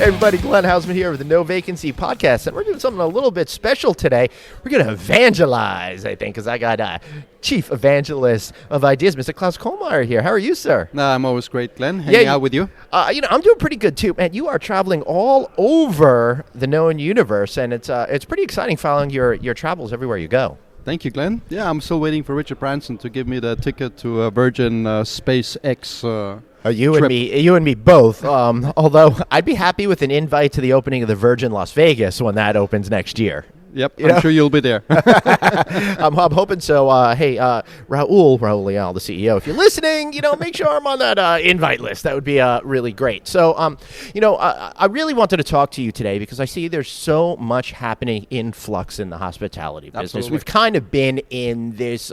everybody, Glenn Hausman here with the No Vacancy Podcast, and we're doing something a little bit special today. We're going to evangelize, I think, because I got Chief Evangelist of IDeaS, Mr. Klaus Kohlmayr here. How are you, sir? I'm always great, Glenn. Hanging out with you. I'm doing pretty good, too. Man, you are traveling all over the known universe, and it's pretty exciting following your travels everywhere you go. Thank you, Glenn. Yeah, I'm still waiting for Richard Branson to give me the ticket to Virgin SpaceX You trip. and me both. Although I'd be happy with an invite to the opening of the Virgin Las Vegas when that opens next year. Yep, I'm sure you'll be there. I'm hoping so. Hey, Raul Leal, the CEO, if you're listening, make sure I'm on that invite list. That would be really great. So, I really wanted to talk to you today because I see there's so much happening in flux in the hospitality business. Absolutely. We've kind of been in this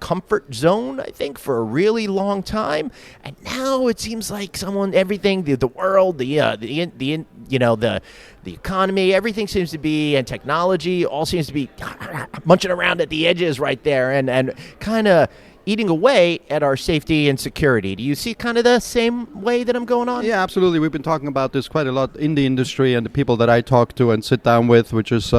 comfort zone, I think, for a really long time, and now it seems like everything, the world, the economy, everything seems to be, and technology, all seems to be munching around at the edges right there and kind of eating away at our safety and security. Do you see kind of the same way that I'm going on? Yeah, absolutely. We've been talking about this quite a lot in the industry, and the people that I talk to and sit down with, which is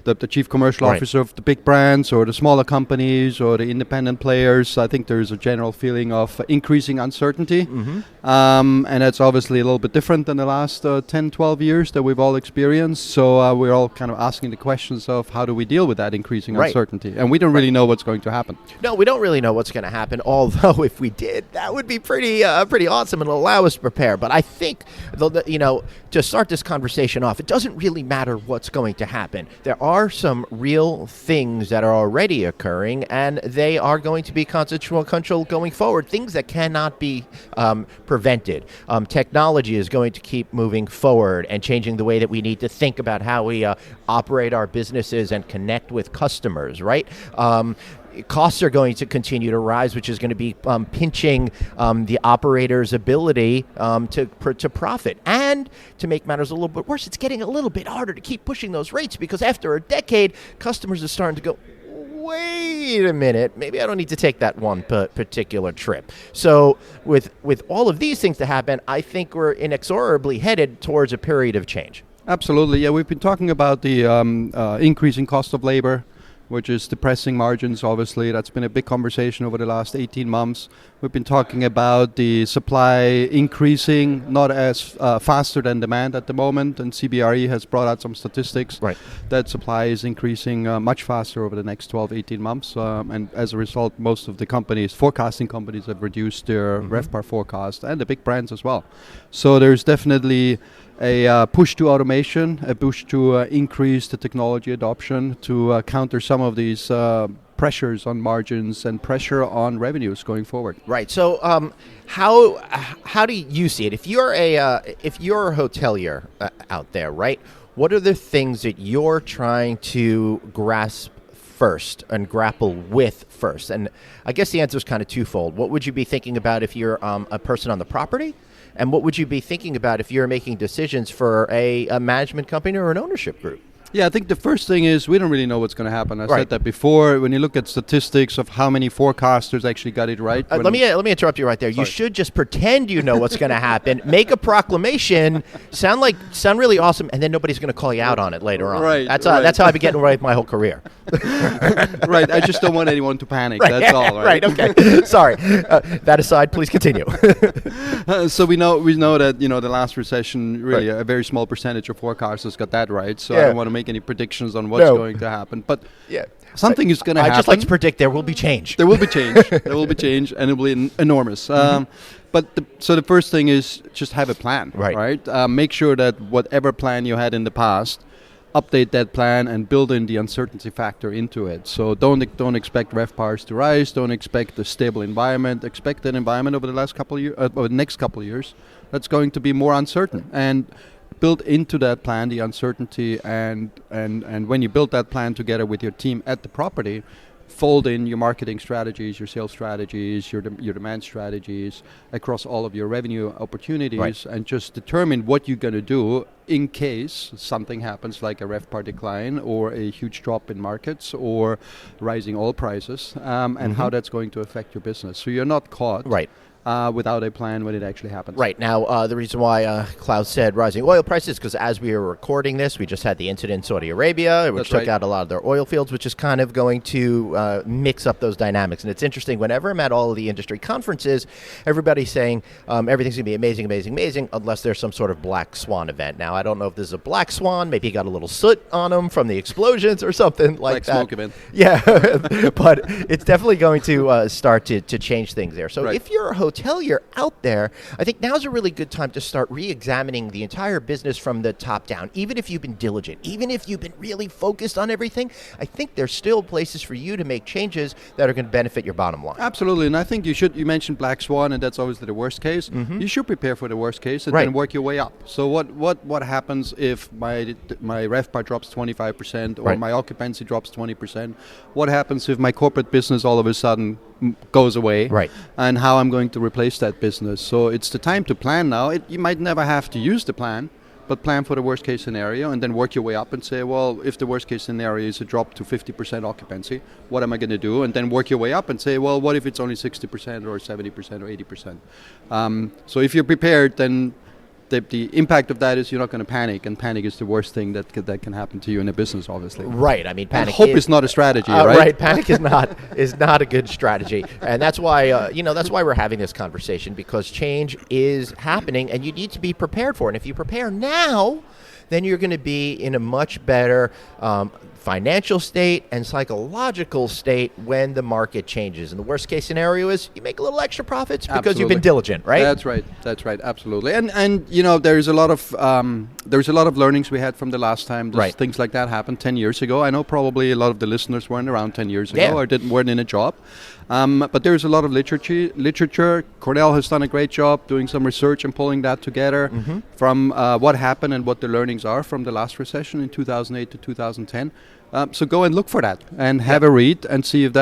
the chief commercial officer of the big brands or the smaller companies or the independent players. I think there's a general feeling of increasing uncertainty. Mm-hmm. And that's obviously a little bit different than the last 10, 12 years that we've all experienced. So we're all kind of asking the questions of how do we deal with that increasing uncertainty? And we don't really know what's going to happen. No, we don't really know what's going to happen, although if we did, that would be pretty awesome and allow us to prepare. But I think, to start this conversation off, it doesn't really matter what's going to happen. There are some real things that are already occurring, and they are going to be consequential going forward, things that cannot be prevented. Technology is going to keep moving forward and changing the way that we need to think about how we operate our businesses and connect with customers, right? Costs are going to continue to rise, which is going to be pinching the operator's ability to profit. And to make matters a little bit worse, it's getting a little bit harder to keep pushing those rates because after a decade, customers are starting to go, wait a minute, maybe I don't need to take that one particular trip. So with all of these things to happen, I think we're inexorably headed towards a period of change. Absolutely. Yeah, we've been talking about the increasing cost of labor, which is depressing margins, obviously. That's been a big conversation over the last 18 months. We've been talking about the supply increasing, not as faster than demand at the moment, and CBRE has brought out some statistics that supply is increasing much faster over the next 12, 18 months. And as a result, most of the forecasting companies have reduced their RevPAR forecast, and the big brands as well. So there's definitely a push to automation, a push to increase the technology adoption to counter some of these pressures on margins and pressure on revenues going forward. Right. So, how do you see it? If you're a hotelier out there, right? What are the things that you're trying to grasp first and grapple with first? And I guess the answer is kind of twofold. What would you be thinking about if you're a person on the property? And what would you be thinking about if you're making decisions for a management company or an ownership group? Yeah, I think the first thing is we don't really know what's going to happen. I said that before. When you look at statistics of how many forecasters actually got it right. Let me interrupt you right there. Sorry. You should just pretend you know what's going to happen. Make a proclamation. Sound really awesome, and then nobody's going to call you out on it later on. Right. That's how I've been getting away with my whole career. Right. I just don't want anyone to panic. Right. That's all. Right. Okay. Sorry. That aside, please continue. So we know that the last recession really a very small percentage of forecasters got that right. So I don't want to make any predictions on what's going to happen, but something is going to happen. I just like to predict there will be change. There will be change. There will be change, and it will be enormous. But the first thing is just have a plan, right? Make sure that whatever plan you had in the past, update that plan and build in the uncertainty factor into it. So don't expect RevPARs to rise. Don't expect a stable environment. Expect an environment over the next couple of years that's going to be more uncertain, and build into that plan the uncertainty, and when you build that plan together with your team at the property, fold in your marketing strategies, your sales strategies, your demand strategies across all of your revenue opportunities, and just determine what you're going to do in case something happens like a RevPAR decline or a huge drop in markets or rising oil prices, and how that's going to affect your business. So you're not caught without a plan when it actually happens. Right. Now, the reason why Klaus said rising oil prices, because as we were recording this, we just had the incident in Saudi Arabia, which took out a lot of their oil fields, which is kind of going to mix up those dynamics. And it's interesting, whenever I'm at all of the industry conferences, everybody's saying everything's going to be amazing, amazing, amazing, unless there's some sort of black swan event. Now, I don't know if this is a black swan. Maybe he got a little soot on him from the explosions or something like that. Smoke event. Yeah, but it's definitely going to start to change things there. So if you're a hotelier out there, I think now's a really good time to start re-examining the entire business from the top down. Even if you've been diligent, even if you've been really focused on everything, I think there's still places for you to make changes that are going to benefit your bottom line. Absolutely, and I think you mentioned black swan, and that's always the worst case. You should prepare for the worst case and then work your way up. So what happens if my RevPAR drops 25% or my occupancy drops 20%? What happens if my corporate business all of a sudden goes away, and how I'm going to replace that business? So it's the time to plan now. You might never have to use the plan, but plan for the worst case scenario and then work your way up and say, well, if the worst case scenario is a drop to 50% occupancy, what am I going to do? And then work your way up and say, well, what if it's only 60% or 70% or 80%? So if you're prepared, then the impact of that is you're not going to panic, and panic is the worst thing that can happen to you in a business, obviously. Right. I mean, panic. And hope is not a strategy, right? Right. Panic is not a good strategy, and that's why that's why we're having this conversation, because change is happening, and you need to be prepared for it. And if you prepare now, then you're going to be in a much better financial state and psychological state when the market changes. And the worst case scenario is you make a little extra profits because you've been diligent, right? That's right, absolutely. And there's a lot of learnings we had from the last time. Things like that happened 10 years ago. I know probably a lot of the listeners weren't around 10 years ago or weren't in a job. But there's a lot of literature. Cornell has done a great job doing some research and pulling that together from what happened and what the learnings are from the last recession in 2008 to 2010. So go and look for that and have a read and see if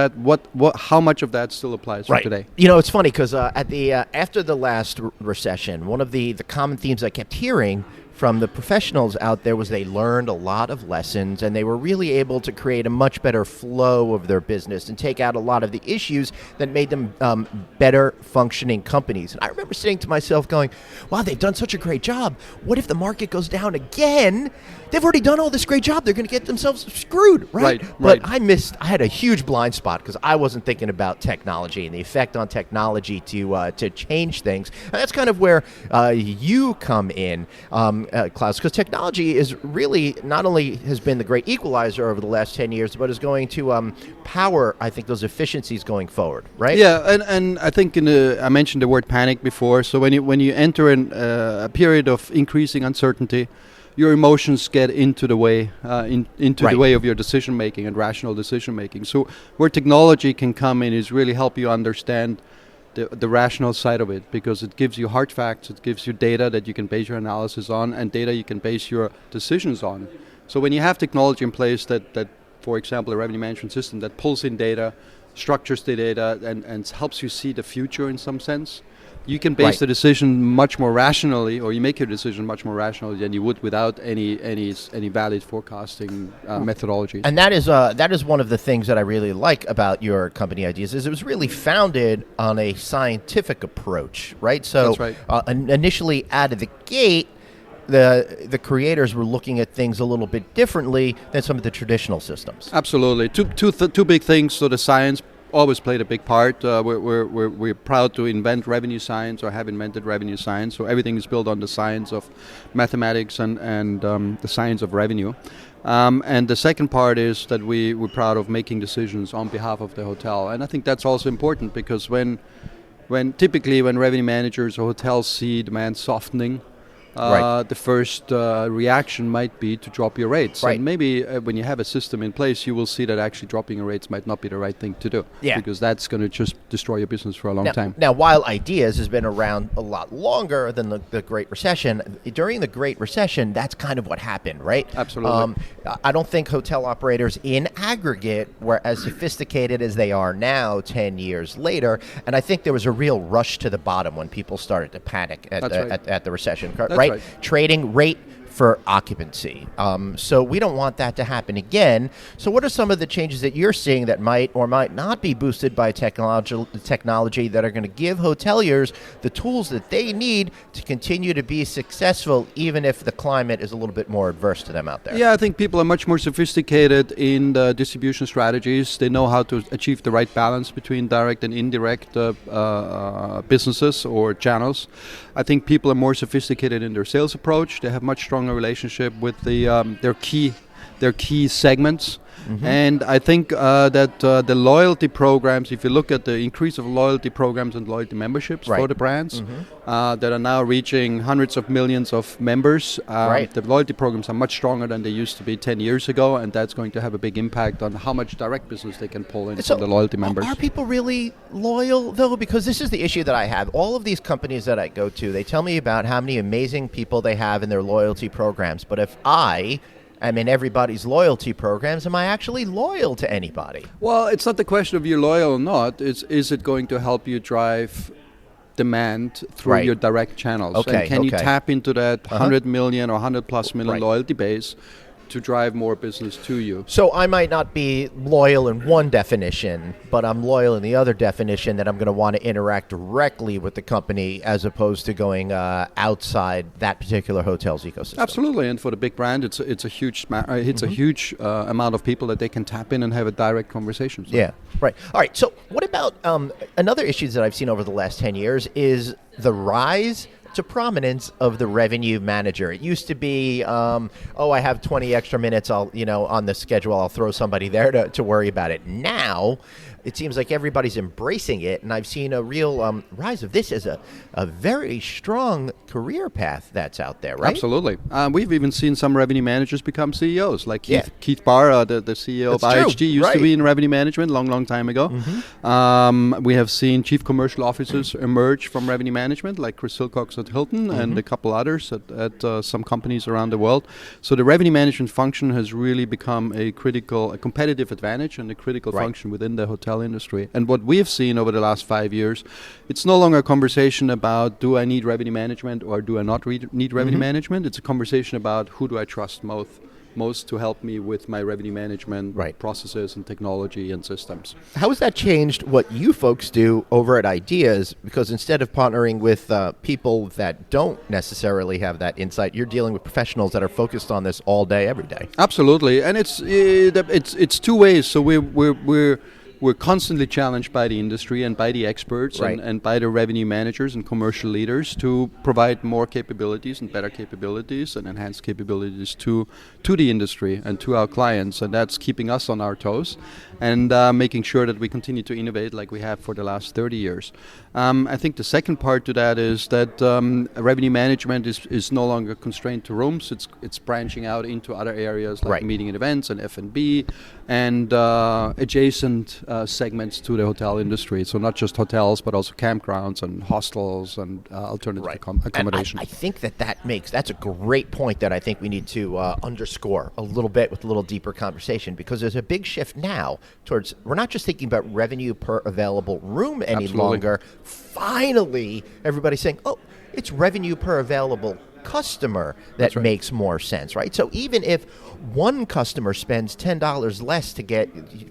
how much of that still applies for today. You know, it's funny because after the last recession, one of the common themes I kept hearing from the professionals out there was they learned a lot of lessons, and they were really able to create a much better flow of their business and take out a lot of the issues that made them better functioning companies. And I remember sitting to myself going, wow, they've done such a great job. What if the market goes down again? They've already done all this great job. They're going to get themselves screwed, right? But I had a huge blind spot because I wasn't thinking about technology and the effect on technology to change things. And that's kind of where you come in, Klaus, because technology is really not only has been the great equalizer over the last 10 years, but is going to power, I think, those efficiencies going forward, right? Yeah, and I think I mentioned the word panic before. So when you enter a period of increasing uncertainty, your emotions get into the way the way of your decision making and rational decision making. So where technology can come in is really help you understand the rational side of it, because it gives you hard facts, it gives you data that you can base your analysis on, and data you can base your decisions on. So when you have technology in place that for example, a revenue management system that pulls in data, structures the data, and helps you see the future in some sense, you can base the decision much more rationally, or you make your decision much more rationally than you would without any valid forecasting methodology. And that is one of the things that I really like about your company IDeaS, is it was really founded on a scientific approach, right? So that's right. Initially out of the gate, the creators were looking at things a little bit differently than some of the traditional systems. Absolutely. Two big things. So the science always played a big part. We're proud to invent revenue science, or have invented revenue science. So everything is built on the science of mathematics and the science of revenue. And the second part is that we're proud of making decisions on behalf of the hotel. And I think that's also important, because when typically when revenue managers or hotels see demand softening, the first reaction might be to drop your rates. And maybe when you have a system in place, you will see that actually dropping your rates might not be the right thing to do, because that's going to just destroy your business for a long time. Now, while IDeaS has been around a lot longer than the Great Recession, during the Great Recession, that's kind of what happened, right? Absolutely. I don't think hotel operators in aggregate were as sophisticated as they are now 10 years later, and I think there was a real rush to the bottom when people started to panic at the recession, right? Trading rate for occupancy. So we don't want that to happen again. So what are some of the changes that you're seeing that might or might not be boosted by technology that are going to give hoteliers the tools that they need to continue to be successful, even if the climate is a little bit more adverse to them out there? Yeah, I think people are much more sophisticated in the distribution strategies. They know how to achieve the right balance between direct and indirect businesses or channels. I think people are more sophisticated in their sales approach. They have much stronger relationship with their key segments. Mm-hmm. And I think that the loyalty programs, if you look at the increase of loyalty programs and loyalty memberships for the brands that are now reaching hundreds of millions of members, the loyalty programs are much stronger than they used to be 10 years ago, and that's going to have a big impact on how much direct business they can pull in from the loyalty members. Are people really loyal, though? Because this is the issue that I have. All of these companies that I go to, they tell me about how many amazing people they have in their loyalty programs, but if I'm in everybody's loyalty programs, am I actually loyal to anybody? Well, it's not the question of you're loyal or not. Is it going to help you drive demand through your direct channels? Okay, and can you tap into that 100 million or 100 plus million loyalty base to drive more business to you? So I might not be loyal in one definition, but I'm loyal in the other definition, that I'm going to want to interact directly with the company as opposed to going outside that particular hotel's ecosystem. Absolutely, and for the big brand, it's a huge a huge amount of people that they can tap in and have a direct conversation. Yeah, right. All right. So what about another issue that I've seen over the last 10 years is the rise to prominence of the revenue manager. It used to be, I have 20 extra minutes, on the schedule, I'll throw somebody there to worry about it. Now, it seems like everybody's embracing it, and I've seen a real rise of this as a very strong career path that's out there, right? Absolutely. We've even seen some revenue managers become CEOs, like Keith Barr, the CEO of IHG, used to be in revenue management long time ago. Mm-hmm. We have seen chief commercial officers emerge from revenue management, like Chris Silcox at Hilton and a couple others at some companies around the world. So the revenue management function has really become a competitive advantage and a critical function within the hotel industry. And what we have seen over the last 5 years, it's no longer a conversation about, do I need revenue management or do I not need revenue management? It's a conversation about, who do I trust most to help me with my revenue management processes and technology and systems. How has that changed what you folks do over at IDeaS? Because instead of partnering with people that don't necessarily have that insight, you're dealing with professionals that are focused on this all day, every day. Absolutely, and it's two ways. So we're constantly challenged by the industry and by the experts and by the revenue managers and commercial leaders to provide more capabilities and better capabilities and enhanced capabilities to the industry and to our clients. And that's keeping us on our toes and making sure that we continue to innovate like we have for the last 30 years. I think the second part to that is that revenue management is no longer constrained to rooms. It's branching out into other areas like meeting and events and F&B and adjacent segments to the hotel industry. So not just hotels, but also campgrounds and hostels and alternative accommodation. And I think that's a great point that I think we need to underscore a little bit with a little deeper conversation, because there's a big shift now towards, we're not just thinking about revenue per available room any longer. Finally, everybody's saying, it's revenue per available customer that makes more sense, right? So even if one customer spends $10 less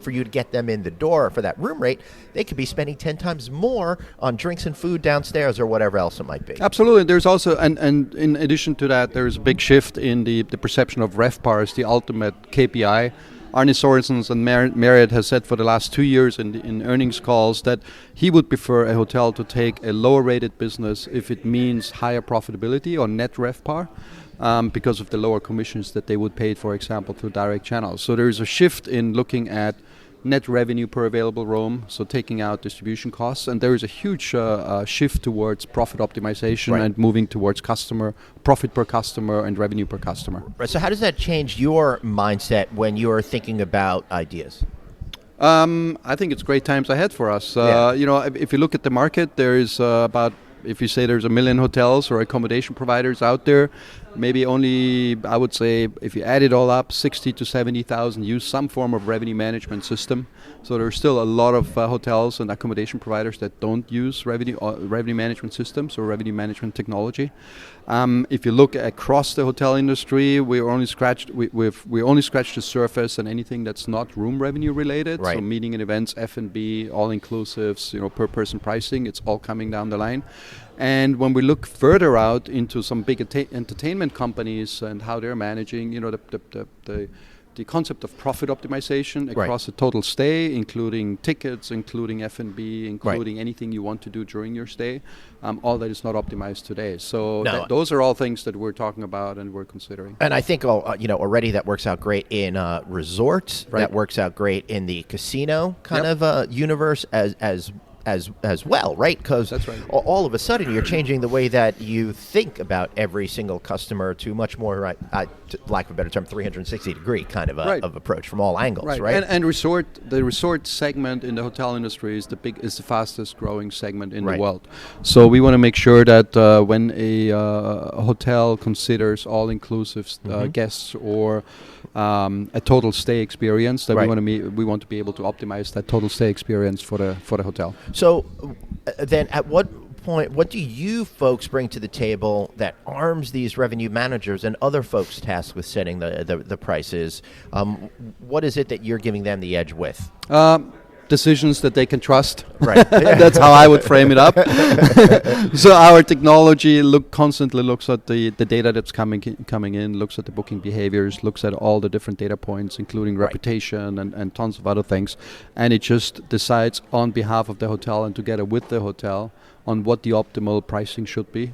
for you to get them in the door for that room rate, they could be spending 10 times more on drinks and food downstairs or whatever else it might be. Absolutely. There's also, and in addition to that, there's a big shift in the perception of RevPAR as the ultimate KPI. Arne Sorensen and Marriott has said for the last 2 years in earnings calls that he would prefer a hotel to take a lower rated business if it means higher profitability or net RevPAR, because of the lower commissions that they would pay, for example, through direct channels. So there's a shift in looking at net revenue per available room, so taking out distribution costs, and there is a huge shift towards profit optimization and moving towards profit per customer and revenue per customer. Right. So how does that change your mindset when you're thinking about IDeaS? I think it's great times ahead for us. If you look at the market, there is about if you say there's 1 million hotels or accommodation providers out there, maybe only, I would say, if you add it all up, 60 to 70,000 use some form of revenue management system. So there's still a lot of hotels and accommodation providers that don't use revenue management systems or revenue management technology. If you look across the hotel industry, we only scratched the surface on anything that's not room revenue related. Right. So meeting and events, F&B, all inclusives, per person pricing, it's all coming down the line. And when we look further out into some big entertainment companies and how they're managing, the concept of profit optimization across the total stay, including tickets, including F&B, including anything you want to do during your stay, all that is not optimized today. So those are all things that we're talking about and we're considering. And I think already that works out great in resorts. Right. That works out great in the casino kind of universe as well, right? Because all of a sudden you're changing the way that you think about every single customer to much more, to lack of a better term, 360-degree kind of of approach from all angles, right? And the resort segment in the hotel industry is the fastest growing segment in the world. So we want to make sure that when a hotel considers all-inclusive guests or a total stay experience, that we want to be able to optimize that total stay experience for the hotel. So then at what point, what do you folks bring to the table that arms these revenue managers and other folks tasked with setting the prices? What is it that you're giving them the edge with? Decisions that they can trust. Right. That's how I would frame it up. So our technology constantly looks at the data that's coming in, looks at the booking behaviors, looks at all the different data points, including reputation and tons of other things. And it just decides on behalf of the hotel and together with the hotel on what the optimal pricing should be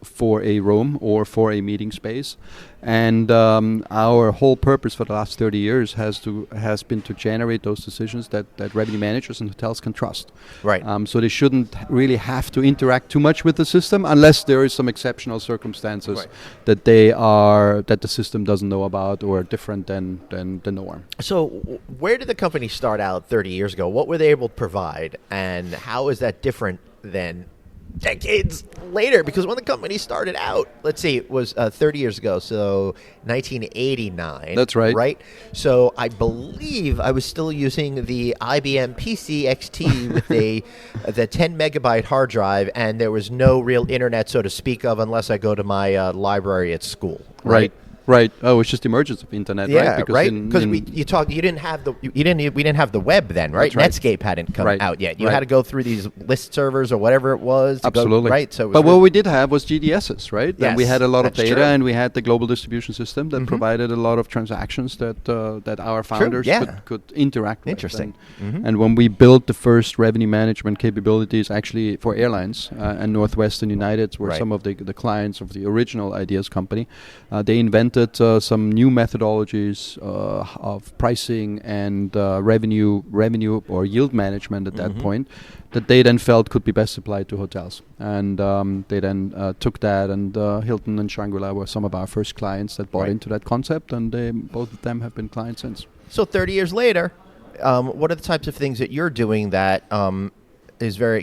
for a room or for a meeting space. And our whole purpose for the last 30 years has been to generate those decisions that revenue managers and hotels can trust. Right. So they shouldn't really have to interact too much with the system unless there is some exceptional circumstances that the system doesn't know about or different than the norm. So where did the company start out 30 years ago? What were they able to provide, and how is that different than decades later? Because when the company started out, let's see, it was 30 years ago, so 1989. That's right. Right? So I believe I was still using the IBM PC XT with the 10 megabyte hard drive, and there was no real internet, so to speak of, unless I go to my library at school. Right. Right. Oh, it's just the emergence of internet, yeah, right? Because we didn't have the web then, right? Right. Netscape hadn't come out yet. You had to go through these list servers or whatever it was. Absolutely. Right. So, but what we did have was GDSs, right? Yes, and we had a lot of data, true. and we had the global distribution system that provided a lot of transactions that our founders could interact with. Interesting. And when we built the first revenue management capabilities, actually for airlines and Northwestern United were some of the clients of the original IDeaS company, they invented some new methodologies of pricing and revenue or yield management at that point that they then felt could be best applied to hotels. And they then took that, and Hilton and Shangri-La were some of our first clients that bought into that concept, and both of them have been clients since. So 30 years later, what are the types of things that you're doing that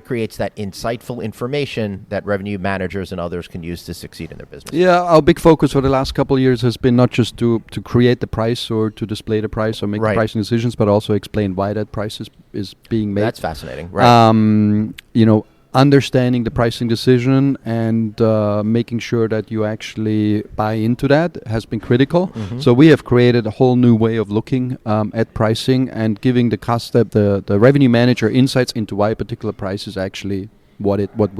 creates that insightful information that revenue managers and others can use to succeed in their business? Yeah, our big focus for the last couple of years has been not just to create the price or to display the price or make the pricing decisions, but also explain why that price is being made. That's fascinating. Right. Understanding the pricing decision and making sure that you actually buy into that has been critical. So we have created a whole new way of looking at pricing and giving the revenue manager insights into why a particular price is actually what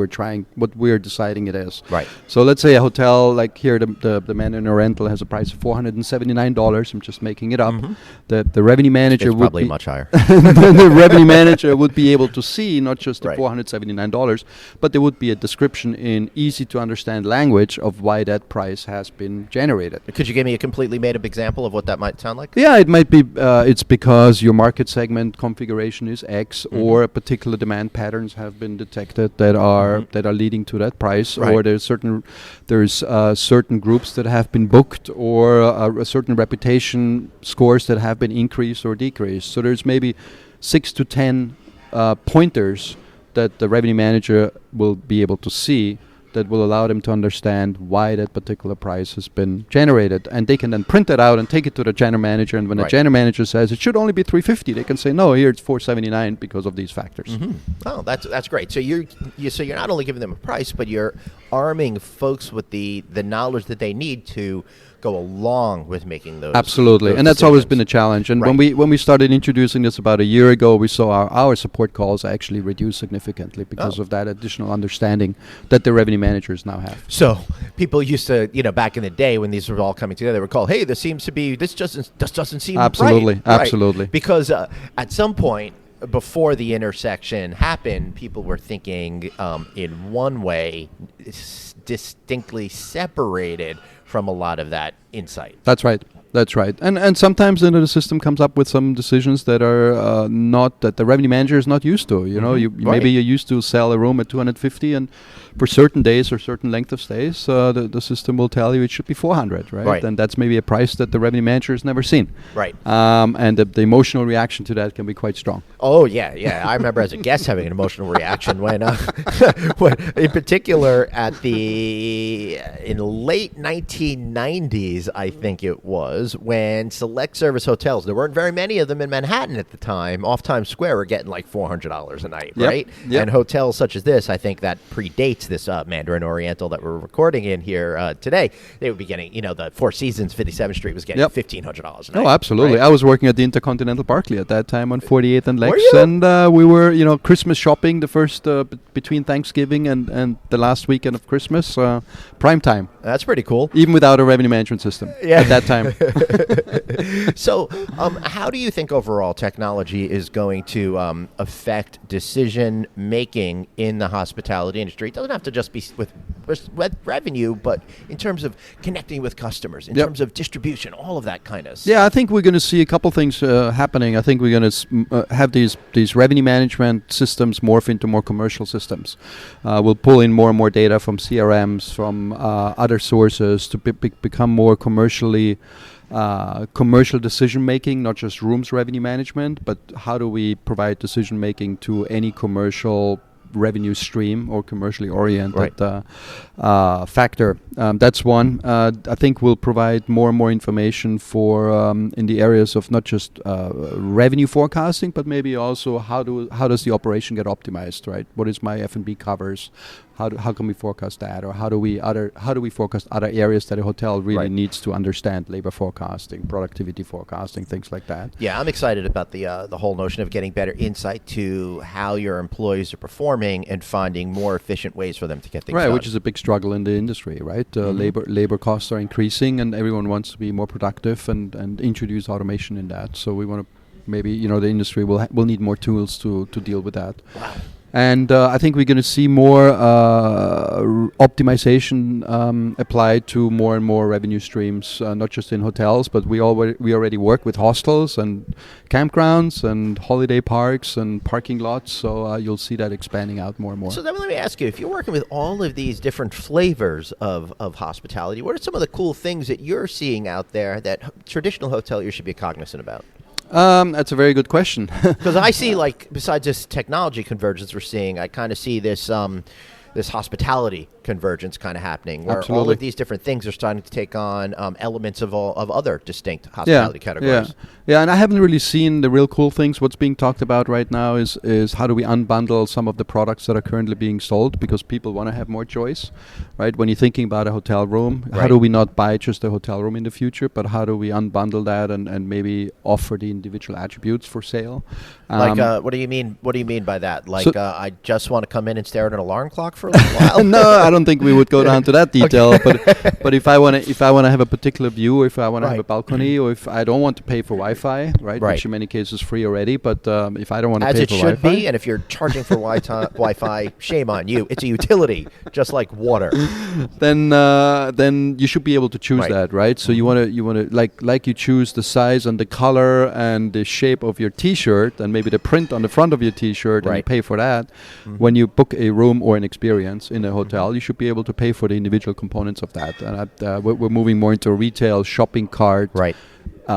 we're deciding it is. Right. So let's say a hotel like here, the man in a rental has a price of $479. I'm just making it up. The revenue manager it's would probably be much higher. The revenue manager would be able to see not just the $479, but there would be a description in easy to understand language of why that price has been generated. Could you give me a completely made up example of what that might sound like? Yeah, it might be. It's because your market segment configuration is X, or particular demand patterns have been detected that are leading to that price, or there's certain groups that have been booked, or a certain reputation scores that have been increased or decreased. So there's maybe 6 to 10 pointers that the revenue manager will be able to see that will allow them to understand why that particular price has been generated. And they can then print that out and take it to the general manager. And when the general manager says it should only be $350, they can say, no, here it's $479 because of these factors. Mm-hmm. Oh, that's great. So you're not only giving them a price, but you're arming folks with the knowledge that they need to go along with making those. Absolutely, those and that's decisions. always been a challenge. And when we started introducing this about a year ago, we saw our support calls actually reduce significantly because of that additional understanding that the revenue managers now have. So people used to, back in the day when these were all coming together, they would call, "Hey, this doesn't seem absolutely, right." Absolutely, because at some point before the intersection happened, people were thinking in one way, distinctly separated from a lot of that insight. That's right. And sometimes the system comes up with some decisions that are not that the revenue manager is not used to. Maybe you're used to sell a room at 250, and for certain days or certain length of stays, the system will tell you it should be 400, right? And that's maybe a price that the revenue manager has never seen. Right. And the emotional reaction to that can be quite strong. Oh yeah. I remember as a guest having an emotional reaction when in particular in late 1990s, I think it was, when select service hotels, there weren't very many of them in Manhattan at the time, off Times Square were getting like $400 a night, right? Yep. And hotels such as this, I think that predates this Mandarin Oriental that we're recording in here today. They would be getting, the Four Seasons, 57th Street was getting $1,500 a night. Oh, absolutely. Right? I was working at the Intercontinental Barclay at that time on 48th and Lex, were you? And we were, Christmas shopping the first between Thanksgiving and the last weekend of Christmas, prime time. That's pretty cool. Even without a revenue management system at that time. So, how do you think overall technology is going to affect decision making in the hospitality industry? It doesn't have to just be with revenue, but in terms of connecting with customers, in terms of distribution, all of that kind of stuff. Yeah, I think we're going to see a couple things happening. I think we're going to have these revenue management systems morph into more commercial systems. We'll pull in more and more data from CRMs, from other sources to become more commercial decision making, not just rooms revenue management, but how do we provide decision making to any commercial revenue stream or commercially oriented factor. That's one. I think we'll provide more and more information for in the areas of not just revenue forecasting, but maybe also how does the operation get optimized, right? What is my F&B covers? How can we forecast that, or how do we forecast other areas that a hotel really needs to understand? Labor forecasting, productivity forecasting, things like that. Yeah, I'm excited about the whole notion of getting better insight to how your employees are performing and finding more efficient ways for them to get things done. Right, which is a big struggle in the industry, right? Labor costs are increasing, and everyone wants to be more productive and introduce automation in that. So we want to maybe the industry will need more tools to deal with that. Wow. And I think we're going to see more optimization applied to more and more revenue streams, not just in hotels, but we already work with hostels and campgrounds and holiday parks and parking lots. So you'll see that expanding out more and more. So then let me ask you, if you're working with all of these different flavors of hospitality, what are some of the cool things that you're seeing out there that traditional hoteliers should be cognizant about? That's a very good question. Because I see, besides this technology convergence we're seeing, I kind of see this this hospitality convergence kind of happening, where all of these different things are starting to take on elements of other distinct hospitality categories. Yeah, and I haven't really seen the real cool things. What's being talked about right now is how do we unbundle some of the products that are currently being sold, because people want to have more choice, right? When you're thinking about a hotel room, how do we not buy just a hotel room in the future, but how do we unbundle that and maybe offer the individual attributes for sale? What do you mean? What do you mean by that? I just want to come in and stare at an alarm clock for a little while? No, I don't think we would go down to that detail. But if I want to have a particular view, or if I want to have a balcony, or if I don't want to pay for Wi-Fi, right, which in many cases is free already. But if I don't want to pay for Wi-Fi, as it should be, and if you're charging for Wi-Fi, shame on you. It's a utility, just like water. Then you should be able to choose that, right? So you want to like you choose the size and the color and the shape of your T-shirt and maybe the print on the front of your T-shirt, and you pay for that. When you book a room or an experience in a hotel, you should be able to pay for the individual components of that. And we're moving more into a retail shopping cart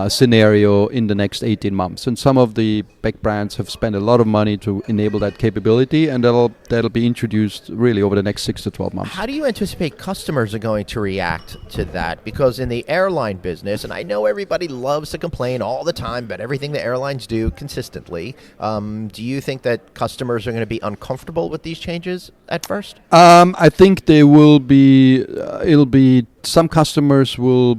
scenario in the next 18 months. And some of the big brands have spent a lot of money to enable that capability, and that'll be introduced really over the next 6 to 12 months. How do you anticipate customers are going to react to that? Because in the airline business, and I know everybody loves to complain all the time about everything the airlines do consistently, do you think that customers are going to be uncomfortable with these changes at first? I think they will be, some customers will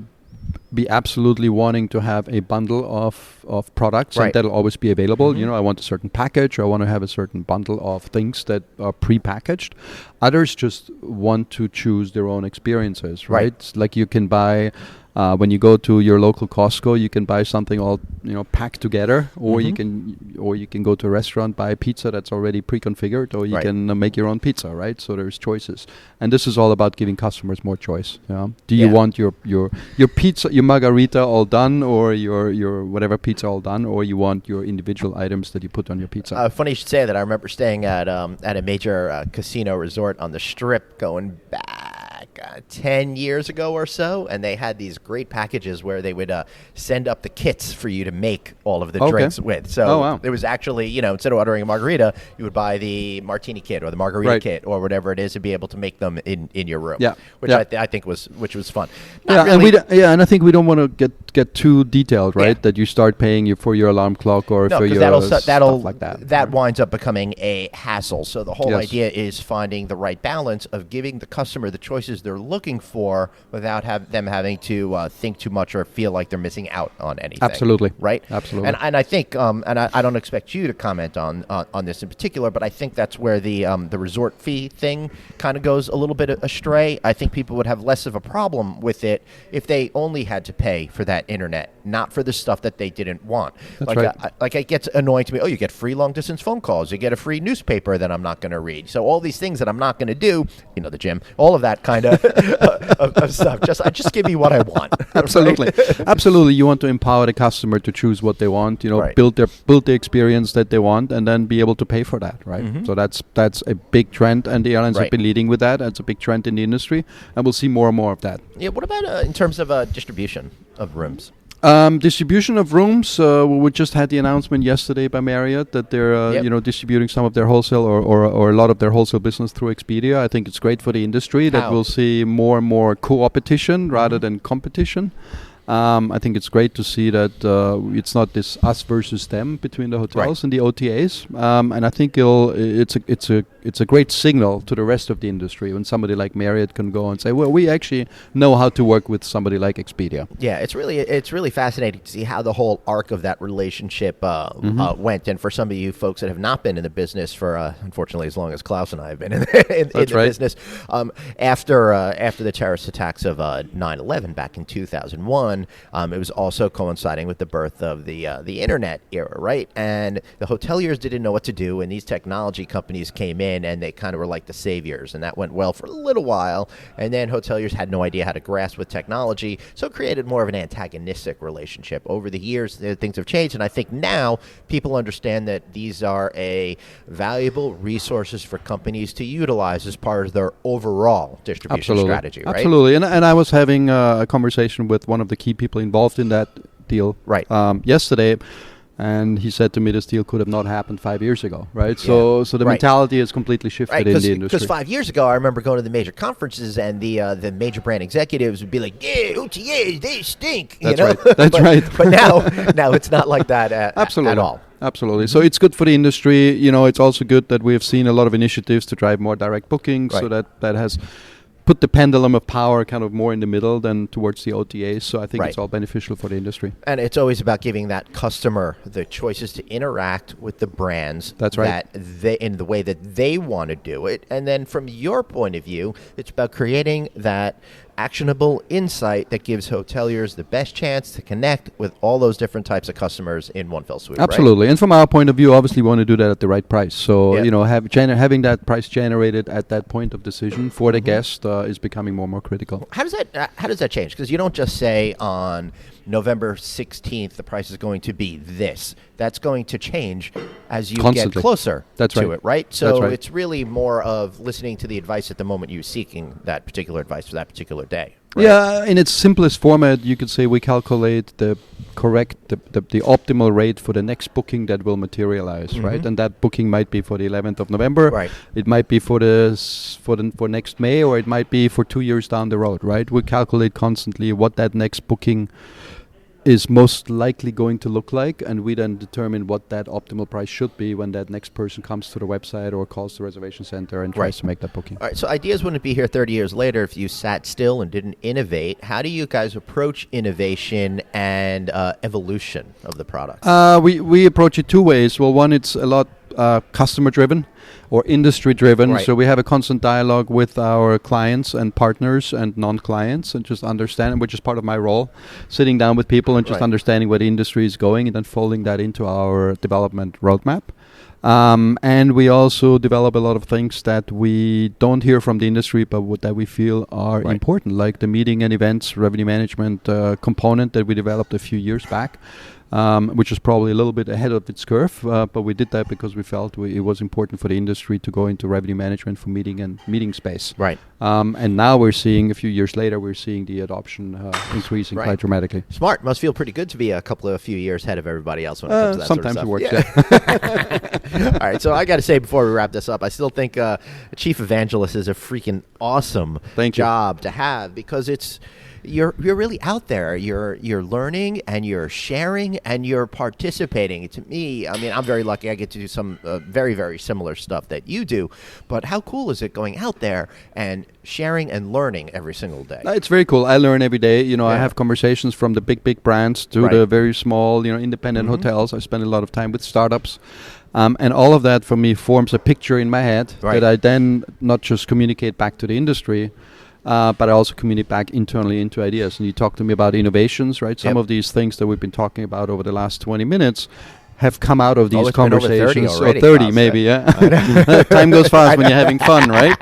be absolutely wanting to have a bundle of products, and that'll always be available. Mm-hmm. I want a certain package, or I want to have a certain bundle of things that are pre-packaged. Others just want to choose their own experiences, right? Like you can buy, when you go to your local Costco, you can buy something all packed together, or you can go to a restaurant, buy a pizza that's already pre-configured, or you can make your own pizza, right? So there's choices, and this is all about giving customers more choice. Do you want your pizza, your margarita all done, or your whatever pizza all done, or you want your individual items that you put on your pizza? Funny you should say that. I remember staying at a major casino resort on the Strip going back 10 years ago or so, and they had these great packages where they would send up the kits for you to make all of the drinks with. So it was actually, instead of ordering a margarita, you would buy the martini kit or the margarita kit or whatever it is to be able to make them in your room. Which I think was fun. And I think we don't want to get too detailed, right? That you start paying for your alarm clock or for your stuff like that. That winds up becoming a hassle. So the whole idea is finding the right balance of giving the customer the choices they're looking for without them having to think too much or feel like they're missing out on anything. Absolutely. Right? Absolutely. And I think, and I don't expect you to comment on this in particular, but I think that's where the resort fee thing kind of goes a little bit astray. I think people would have less of a problem with it if they only had to pay for that internet, not for the stuff that they didn't want. That's right. It gets annoying to me. Oh, you get free long distance phone calls. You get a free newspaper that I'm not going to read. So all these things that I'm not going to do, the gym, all of that kind of of stuff. Just give me what I want. Absolutely. Absolutely. You want to empower the customer to choose what they want, build the experience that they want, and then be able to pay for that, right? Mm-hmm. So that's a big trend, and the airlines have been leading with that. It's a big trend in the industry, and we'll see more and more of that. Yeah. What about in terms of distribution of rooms? Distribution of rooms. We just had the announcement yesterday by Marriott that they're distributing some of their wholesale or a lot of their wholesale business through Expedia. I think it's great for the industry that we'll see more and more co-opetition rather than competition. I think it's great to see that it's not this us versus them between the hotels and the OTAs, and I think it's a great signal to the rest of the industry when somebody like Marriott can go and say, well, we actually know how to work with somebody like Expedia. Yeah, it's really fascinating to see how the whole arc of that relationship went. And for some of you folks that have not been in the business for unfortunately as long as Klaus and I have been in the business, after the terrorist attacks of 9/11 back in 2001. It was also coinciding with the birth of the internet era, right? And the hoteliers didn't know what to do, and these technology companies came in, and they kind of were like the saviors, and that went well for a little while. And then hoteliers had no idea how to grasp with technology, so it created more of an antagonistic relationship. Over the years, things have changed, and I think now people understand that these are a valuable resources for companies to utilize as part of their overall distribution strategy, right? Absolutely. And I was having a conversation with one of the key people involved in that deal yesterday, and he said to me this deal could have not happened 5 years ago, right? So the mentality has completely shifted in the industry. Because 5 years ago, I remember going to the major conferences, and the major brand executives would be like, "Yeah, OTAs, they stink." That's right. That's right. But now it's not like that at all. Absolutely. So it's good for the industry. It's also good that we have seen a lot of initiatives to drive more direct bookings, so that has put the pendulum of power kind of more in the middle than towards the OTAs. So I think it's all beneficial for the industry. And it's always about giving that customer the choices to interact with the brands that they, in the way that they want to do it. And then from your point of view, it's about creating that actionable insight that gives hoteliers the best chance to connect with all those different types of customers in one fell swoop. Absolutely. Right? And from our point of view, obviously we want to do that at the right price. So, having that price generated at that point of decision for the guest is becoming more and more critical. How does that change? Because you don't just say on November 16th, the price is going to be this. That's going to change as you get closer to it, right? So it's really more of listening to the advice at the moment you're seeking that particular advice for that particular day. Right? Yeah, in its simplest format, you could say we calculate the optimal rate for the next booking that will materialize, right? And that booking might be for the 11th of November. Right. It might be for next May, or it might be for 2 years down the road, right? We calculate constantly what that next booking is most likely going to look like, and we then determine what that optimal price should be when that next person comes to the website or calls the reservation center and tries to make that booking. All right, so IDeaS wouldn't be here 30 years later if you sat still and didn't innovate. How do you guys approach innovation and evolution of the product? We approach it two ways. Well, one, it's a lot customer-driven or industry-driven. Right. So we have a constant dialogue with our clients and partners and non-clients, and just understand, which is part of my role, sitting down with people and just understanding where the industry is going and then folding that into our development roadmap. And we also develop a lot of things that we don't hear from the industry, but that we feel are important, like the meeting and events revenue management component that we developed a few years back. Which is probably a little bit ahead of its curve, but we did that because we felt it was important for the industry to go into revenue management for meeting space. Right. And now we're seeing, a few years later, we're seeing the adoption increasing quite dramatically. Smart. Must feel pretty good to be a few years ahead of everybody else when it comes to that sometimes sort of stuff. It works, All right, so I got to say before we wrap this up, I still think Chief Evangelist is a freaking awesome job to have, because you're really out there. You're learning and you're sharing and you're participating. To me, I mean, I'm very lucky. I get to do some very, very similar stuff that you do. But how cool is it going out there and sharing and learning every single day? It's very cool. I learn every day. I have conversations from the big brands to the very small, independent hotels. I spend a lot of time with startups. And all of that for me forms a picture in my head that I then not just communicate back to the industry, but I also communicate back internally into IDeaS. And you talk to me about innovations, right? Some of these things that we've been talking about over the last 20 minutes have come out of these conversations. Over 30 already, 30 maybe, yeah. Time goes fast when you're having fun, right?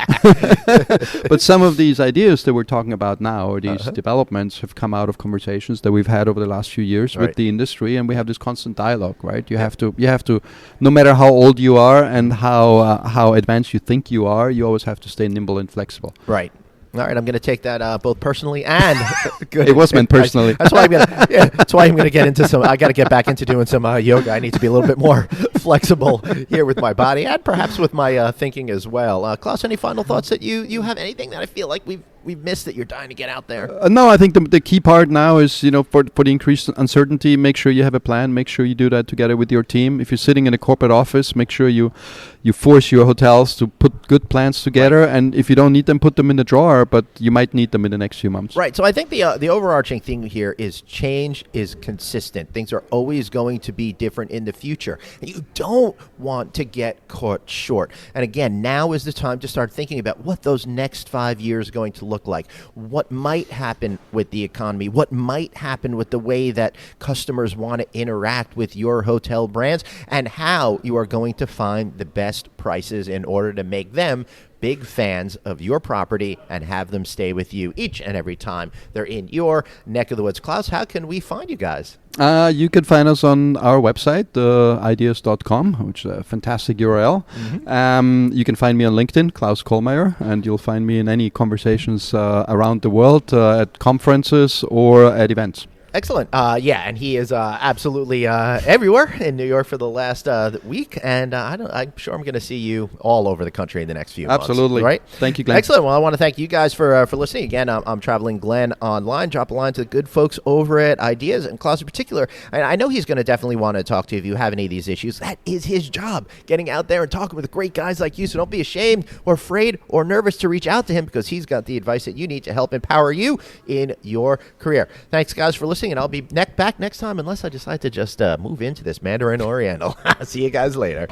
But some of these ideas that we're talking about now, or these developments, have come out of conversations that we've had over the last few years with the industry, and we have this constant dialogue, right? You have to, no matter how old you are and how advanced you think you are, you always have to stay nimble and flexible. Right. All right, I'm going to take that both personally and good. It was meant personally. That's why I'm going to get into some. I got to get back into doing some yoga. I need to be a little bit more flexible here with my body and perhaps with my thinking as well. Klaus, any final thoughts that you have? Anything that I feel like we've missed that you're dying to get out there? No, I think the key part now is, for the increased uncertainty, make sure you have a plan. Make sure you do that together with your team. If you're sitting in a corporate office, make sure you force your hotels to put good plans together. And if you don't need them, put them in the drawer, but you might need them in the next few months. Right. So I think the overarching thing here is change is consistent. Things are always going to be different in the future. And you don't want to get caught short. And again, now is the time to start thinking about what those next 5 years are going to look like. What might happen with the economy? What might happen with the way that customers want to interact with your hotel brands, and how you are going to find the best prices in order to make them big fans of your property and have them stay with you each and every time they're in your neck of the woods. Klaus, how can we find you guys? You can find us on our website, ideas.com, which is a fantastic URL. You can find me on LinkedIn, Klaus Kohlmayr, and you'll find me in any conversations around the world, at conferences or at events. Excellent. And he is absolutely everywhere in New York for the last week, and I'm sure I'm going to see you all over the country in the next few months. Absolutely. Right? Thank you, Glenn. Excellent. Well, I want to thank you guys for listening. Again, I'm Traveling Glenn online. Drop a line to the good folks over at IDeaS, and Klaus in particular. And I know he's going to definitely want to talk to you if you have any of these issues. That is his job, getting out there and talking with great guys like you. So don't be ashamed or afraid or nervous to reach out to him, because he's got the advice that you need to help empower you in your career. Thanks, guys, for listening. And I'll be back next time, unless I decide to just move into this Mandarin Oriental. See you guys later.